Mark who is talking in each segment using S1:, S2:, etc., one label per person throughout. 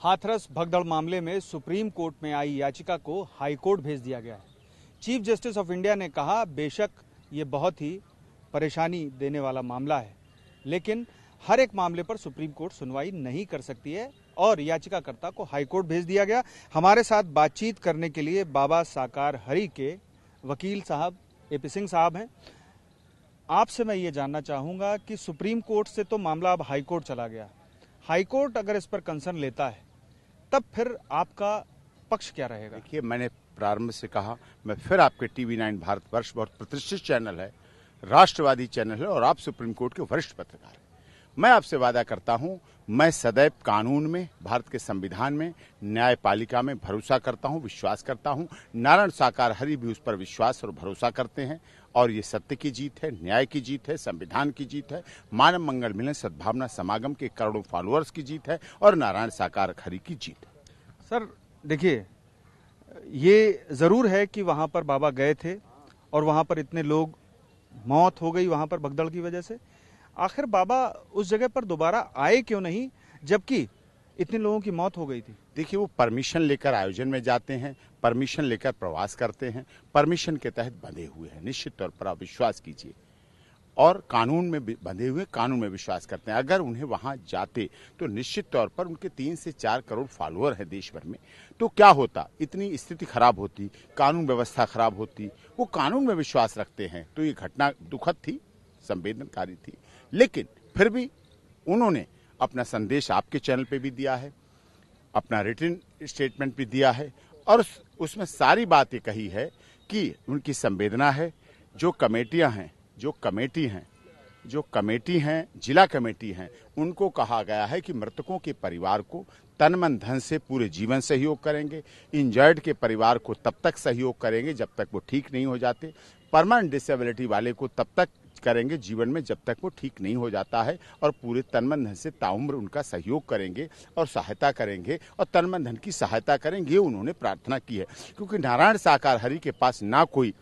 S1: हाथरस भगदड़ मामले में सुप्रीम कोर्ट में आई याचिका को हाई कोर्ट भेज दिया गया है। चीफ जस्टिस ऑफ इंडिया ने कहा, बेशक ये बहुत ही परेशानी देने वाला मामला है, लेकिन हर एक मामले पर सुप्रीम कोर्ट सुनवाई नहीं कर सकती है और याचिकाकर्ता को हाई कोर्ट भेज दिया गया। हमारे साथ बातचीत करने के लिए बाबा साकार हरि के वकील साहब एपी सिंह साहब हैं। आपसे मैं ये जानना चाहूंगा कि सुप्रीम कोर्ट से तो मामला अब हाई कोर्ट चला गया, हाई कोर्ट अगर इस पर कंसर्न लेता है तब फिर आपका पक्ष क्या रहेगा?
S2: देखिए, मैंने प्रारंभ से कहा, मैं फिर आपके टीवी9 भारतवर्ष बहुत प्रतिष्ठित चैनल है, राष्ट्रवादी चैनल है और आप सुप्रीम कोर्ट के वरिष्ठ पत्रकार हैं। मैं आपसे वादा करता हूं, मैं सदैव कानून में, भारत के संविधान में, न्यायपालिका में भरोसा करता हूं, विश्वास करता हूं। नारायण साकार हरि भी उस पर विश्वास और भरोसा करते हैं और ये सत्य की जीत है, न्याय की जीत है, संविधान की जीत है, मानव मंगल मिलन सद्भावना समागम के करोड़ों फॉलोअर्स की जीत है और नारायण साकार हरि की जीत है।
S1: सर देखिए, ये जरूर है कि वहां पर बाबा गए थे और वहां पर इतने लोग मौत हो गई वहां पर भगदड़ की वजह से। आखिर बाबा उस जगह पर दोबारा आए क्यों नहीं जबकि इतने लोगों की मौत हो गई थी?
S2: देखिए, वो परमिशन लेकर आयोजन में जाते हैं, परमिशन लेकर प्रवास करते हैं, परमिशन के तहत बंधे हुए हैं। निश्चित तौर पर आप विश्वास कीजिए और कानून में बंधे हुए, कानून में विश्वास करते हैं। अगर उन्हें वहां जाते तो निश्चित तौर पर उनके 3 से 4 करोड़ फॉलोअर हैं देश भर में, तो क्या होता, इतनी स्थिति खराब होती, कानून व्यवस्था खराब होती। वो कानून में विश्वास रखते हैं, तो ये घटना दुखद थी, संवेदनकारी थी, लेकिन फिर भी उन्होंने अपना संदेश आपके चैनल पे भी दिया है, अपना रिटन स्टेटमेंट भी दिया है और उसमें सारी बातें कही है कि उनकी संवेदना है। जो कमेटियां हैं, जो कमेटी हैं, जिला कमेटी हैं, उनको कहा गया है कि मृतकों के परिवार को तन मन धन से पूरे जीवन सहयोग करेंगे, इंजर्ड के परिवार को तब तक सहयोग करेंगे जब तक वो ठीक नहीं हो जाते, परमानेंट डिसेबिलिटी वाले को तब तक करेंगे जीवन में जब तक वो ठीक नहीं हो जाता है और पूरे तन मन धन से ताउम्र उनका सहयोग करेंगे और सहायता करेंगे और तन मन धन की सहायता करेंगे। ये उन्होंने प्रार्थना की है, क्योंकि नारायण साकार हरि के पास ना कोई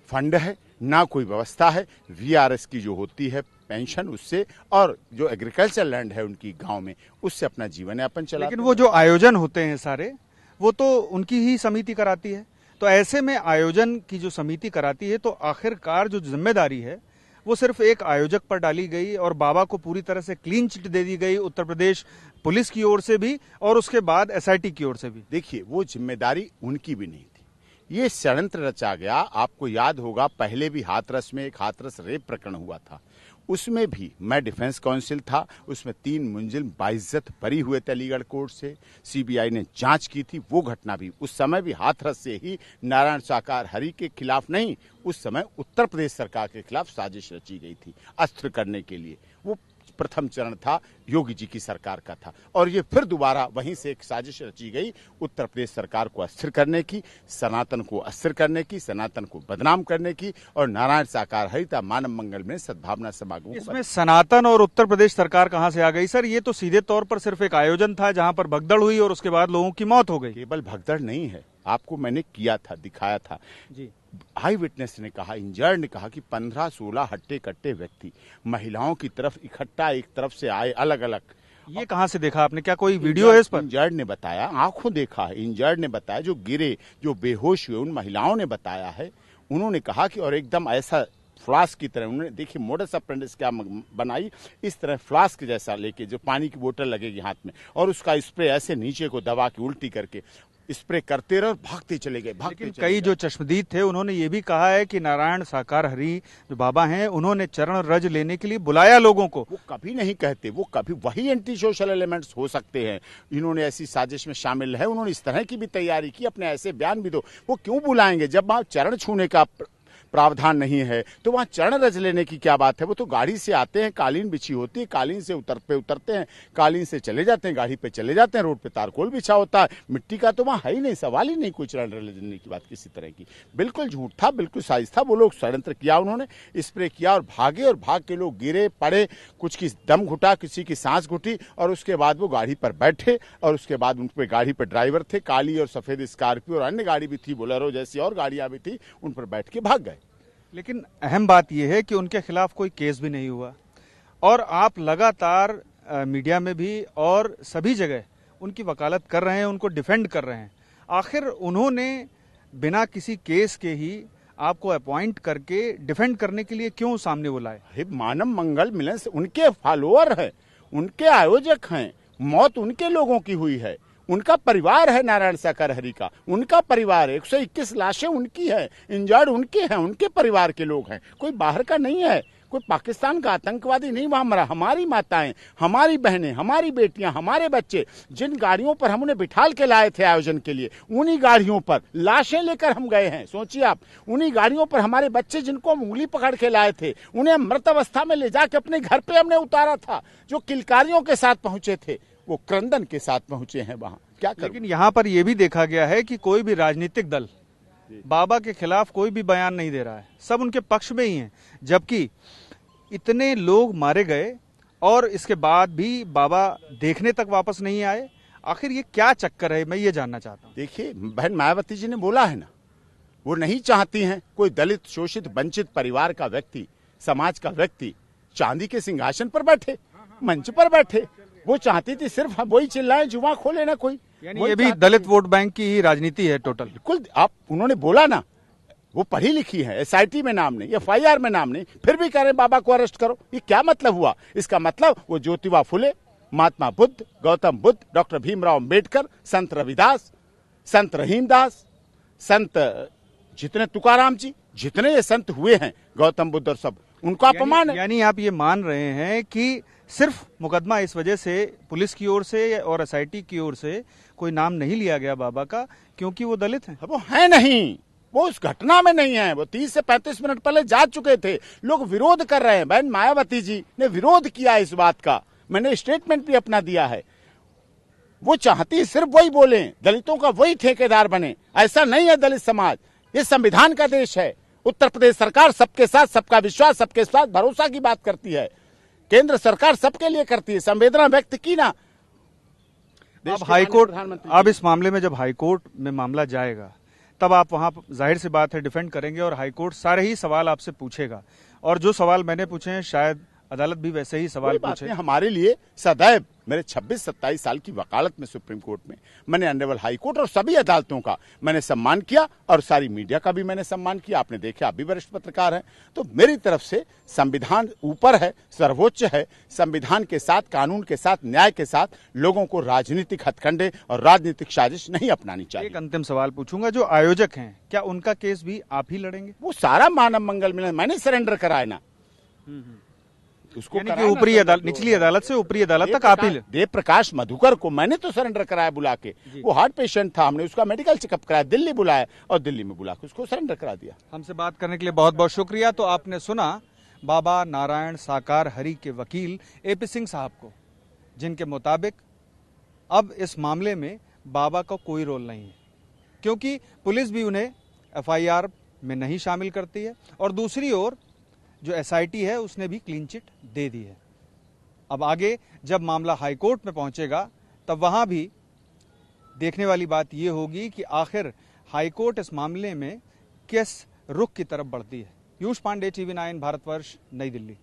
S2: फंड है, ना कोई व्यवस्था है। वीआरएस की जो होती है पेंशन, उससे, और जो एग्रीकल्चर लैंड है उनकी गांव में, उससे अपना जीवन यापन चलाते हैं।
S1: लेकिन वो जो आयोजन होते हैं सारे, वो तो उनकी ही समिति कराती है। तो ऐसे में आयोजन की जो समिति कराती है, तो आखिरकार जो जिम्मेदारी है वो सिर्फ एक आयोजक पर डाली गई और बाबा को पूरी तरह से क्लीन चिट दे दी गई, उत्तर प्रदेश पुलिस की ओर से भी और उसके बाद एसआईटी की ओर से भी।
S2: देखिए, वो जिम्मेदारी उनकी भी नहीं थी, ये षड्यंत्र रचा गया। आपको याद होगा, पहले भी हाथरस में एक हाथरस रेप प्रकरण हुआ था, उसमें भी मैं डिफेंस काउंसिल था, उसमें 3 मुलजिम बाइज्जत बरी हुए थे अलीगढ़ कोर्ट से, सीबीआई ने जांच की थी। वो घटना भी उस समय भी हाथरस से ही नारायण साकार हरि के खिलाफ नहीं, उस समय उत्तर प्रदेश सरकार के खिलाफ साजिश रची गई थी अस्थिर करने के लिए। वो प्रथम चरण था, योगी जी की सरकार का था, और ये फिर दोबारा वहीं से एक साजिश रची गई उत्तर प्रदेश सरकार को अस्थिर करने की, सनातन को अस्थिर करने की, सनातन को बदनाम करने की, और नारायण साकार हरि था मानव मंगल में सद्भावना समागम।
S1: इसमें सनातन और उत्तर प्रदेश सरकार कहां से आ गई सर? ये तो सीधे तौर पर सिर्फ एक आयोजन था जहां पर भगदड़ हुई और उसके बाद लोगों की मौत हो गई।
S2: केवल भगदड़ नहीं है, आपको मैंने किया था, दिखाया था
S1: जी।
S2: आई विटनेस ने कहा, इंजर्ड ने कहा कि 15-16 हट्टे कट्टे व्यक्ति महिलाओं की तरफ इकट्ठा एक तरफ से आए, अलग अलग।
S1: ये कहां से देखा आपने? क्या कोई वीडियो है इस पर?
S2: इंजर्ड ने बताया, आंखों देखा है, इंजर्ड ने बताया, जो गिरे, जो बेहोश हुए उन महिलाओं ने बताया है। उन्होंने कहा कि और एकदम ऐसा फ्लास्क की तरह, उन्होंने देखिए मोडस ऑपरेंडी क्या बनाई, इस तरह फ्लास्क जैसा लेके, जो पानी की बोतल लगेगी हाथ में, और उसका स्प्रे ऐसे नीचे को दबा के उल्टी करके स्प्रे करते रहे और भागते चले गए।
S1: लेकिन कई जो चश्मदीद थे उन्होंने ये भी कहा है कि नारायण साकार हरि जो बाबा हैं, उन्होंने चरण रज लेने के लिए बुलाया लोगों को।
S2: वो कभी नहीं कहते, वो कभी वही एंटी सोशल एलिमेंट्स हो सकते हैं। इन्होंने ऐसी साजिश में शामिल है, उन्होंने इस तरह की भी तैयारी की, अपने ऐसे बयान भी दो। वो क्यों बुलाएंगे जब वहां चरण छूने का प्रावधान नहीं है? तो वहां चरण रज लेने की क्या बात है? वो तो गाड़ी से आते हैं, कालीन बिछी होती है, कालीन से उतरते हैं, कालीन से चले जाते हैं, गाड़ी पे चले जाते हैं, रोड पे तारकोल बिछा होता है, मिट्टी का तो वहां है ही नहीं, सवाल ही नहीं कोई चरण रज लेने की बात किसी तरह की। बिल्कुल झूठ था, बिल्कुल साजिश था। वो लोग षड्यंत्र किया, उन्होंने स्प्रे किया और भागे, और भाग के लोग गिरे पड़े, कुछ की दम घुटा, किसी की सांस घुटी, और उसके बाद वो गाड़ी पर बैठे, और उसके बाद उन पर गाड़ी पर ड्राइवर थे, काली और सफेद स्कॉर्पियो और अन्य गाड़ी भी थी, बोलेरो जैसी और गाड़ियां भी थी, उन पर बैठ के भाग गए।
S1: लेकिन अहम बात यह है कि उनके खिलाफ कोई केस भी नहीं हुआ और आप लगातार मीडिया में भी और सभी जगह उनकी वकालत कर रहे हैं, उनको डिफेंड कर रहे हैं। आखिर उन्होंने बिना किसी केस के ही आपको अपॉइंट करके डिफेंड करने के लिए क्यों सामने बुलाए?
S2: मानव मंगल मिलन से उनके फॉलोअर है, उनके आयोजक हैं, मौत उनके लोगों की हुई है, उनका परिवार है नारायण साकार हरि का, उनका परिवार है, 121 लाशें उनकी है, इंजर्ड उनके हैं, उनके परिवार के लोग हैं, कोई बाहर का नहीं है, कोई पाकिस्तान का आतंकवादी नहीं वहां मरा। हमारी माताएं, हमारी बहनें, हमारी बेटियां, हमारे बच्चे, जिन गाड़ियों पर हम उन्हें बिठाल के लाए थे आयोजन के लिए, उन्हीं गाड़ियों पर लाशें लेकर हम गए हैं। सोचिए आप, उन्हीं गाड़ियों पर हमारे बच्चे जिनको हम उंगली पकड़ के लाए थे, उन्हें मृत अवस्था में ले जाके अपने घर पे हमने उतारा था। जो किलकारियों के साथ पहुंचे थे वो क्रंदन के साथ पहुंचे हैं वहां। क्या करूं?
S1: लेकिन यहाँ पर यह भी देखा गया है कि कोई भी राजनीतिक दल बाबा के खिलाफ कोई भी बयान नहीं दे रहा है, सब उनके पक्ष में ही हैं। जबकि इतने लोग मारे गए और इसके बाद भी बाबा देखने तक वापस नहीं आए। आखिर ये क्या चक्कर है, मैं ये जानना चाहता हूँ।
S2: देखिए, बहन मायावती जी ने बोला है ना, वो नहीं चाहती हैं कोई दलित, शोषित, वंचित परिवार का व्यक्ति, समाज का व्यक्ति चांदी के सिंहासन पर बैठे, मंच पर बैठे। वो चाहती थी सिर्फ वही चिल्लाए, जुआ खोले ना कोई।
S1: यानी ये भी दलित वोट बैंक की ही राजनीति है टोटल।
S2: बिल्कुल, आप उन्होंने बोला ना, वो पढ़ी लिखी है, SIT में नाम नहीं, FIR में नाम नहीं, फिर भी कह रहे बाबा को अरेस्ट करो। ये क्या मतलब हुआ? इसका मतलब वो ज्योतिबा फुले, महात्मा बुद्ध, गौतम बुद्ध, डॉक्टर भीमराव अंबेडकर, संत रविदास, संत रहीमदास, संत जितने तुकाराम जी, जितने ये संत हुए हैं, गौतम बुद्ध और सब, उनका अपमान है।
S1: यानी आप ये मान रहे हैं कि सिर्फ मुकदमा इस वजह से पुलिस की ओर से और SIT की ओर से कोई नाम नहीं लिया गया बाबा का क्योंकि वो दलित हैं?
S2: वो है नहीं, वो उस घटना में नहीं है। वो 30 से 35 मिनट पहले जा चुके थे। लोग विरोध कर रहे हैं। बहन मायावती जी ने विरोध किया इस बात का, मैंने स्टेटमेंट भी अपना दिया है। वो चाहती सिर्फ वही बोले, दलितों का वही ठेकेदार बने। ऐसा नहीं है दलित समाज, ये संविधान का देश है। उत्तर प्रदेश सरकार सबके साथ, सबका विश्वास, सबके साथ भरोसा की बात करती है। केंद्र सरकार सबके लिए करती है, संवेदना व्यक्त की ना।
S1: अब हाईकोर्ट, अब इस मामले में जब हाईकोर्ट में मामला जाएगा तब आप वहां जाहिर सी बात है डिफेंड करेंगे और हाईकोर्ट सारे ही सवाल आपसे पूछेगा। और जो सवाल मैंने पूछे हैं शायद अदालत भी वैसे ही सवाल पूछे।
S2: हमारे लिए सदैव, मेरे 26-27 साल की वकालत में सुप्रीम कोर्ट में, मैंने ऑनरेबल हाई कोर्ट और सभी अदालतों का मैंने सम्मान किया और सारी मीडिया का भी मैंने सम्मान किया। आपने देखा, आप भी वरिष्ठ पत्रकार हैं। तो मेरी तरफ से संविधान ऊपर है, सर्वोच्च है। संविधान के साथ, कानून के साथ, न्याय के साथ लोगों को राजनीतिक हथकंडे और राजनीतिक साजिश नहीं अपनानी चाहिए।
S1: एक अंतिम सवाल पूछूंगा, जो आयोजक हैं क्या उनका केस भी आप ही लड़ेंगे?
S2: वो सारा मानव मंगल मिलन मैंने सरेंडर कराया ना, उसको
S1: ऊपरी अदालत, निचली अदालत से ऊपरी अदालत तक आप ही।
S2: देव प्रकाश मधुकर को मैंने तो सरेंडर कराया बुला के। वो हार्ट पेशेंट था, हमने उसका मेडिकल चेकअप कराया, दिल्ली बुलाया और दिल्ली में बुला के उसको सरेंडर करा दिया।
S1: हमसे बात करने के लिए बहुत बहुत शुक्रिया। तो आपने सुना बाबा नारायण साकार हरि के वकील AP सिंह साहब को, जिनके मुताबिक अब इस मामले में बाबा का कोई रोल नहीं है क्योंकि पुलिस भी उन्हें FIR में नहीं शामिल करती है और दूसरी ओर जो SIT है उसने भी क्लीन चिट दे दी है। अब आगे जब मामला हाईकोर्ट में पहुंचेगा तब वहां भी देखने वाली बात यह होगी कि आखिर हाईकोर्ट इस मामले में किस रुख की तरफ बढ़ती है। पीयूष पांडे, TV9 भारतवर्ष, नई दिल्ली।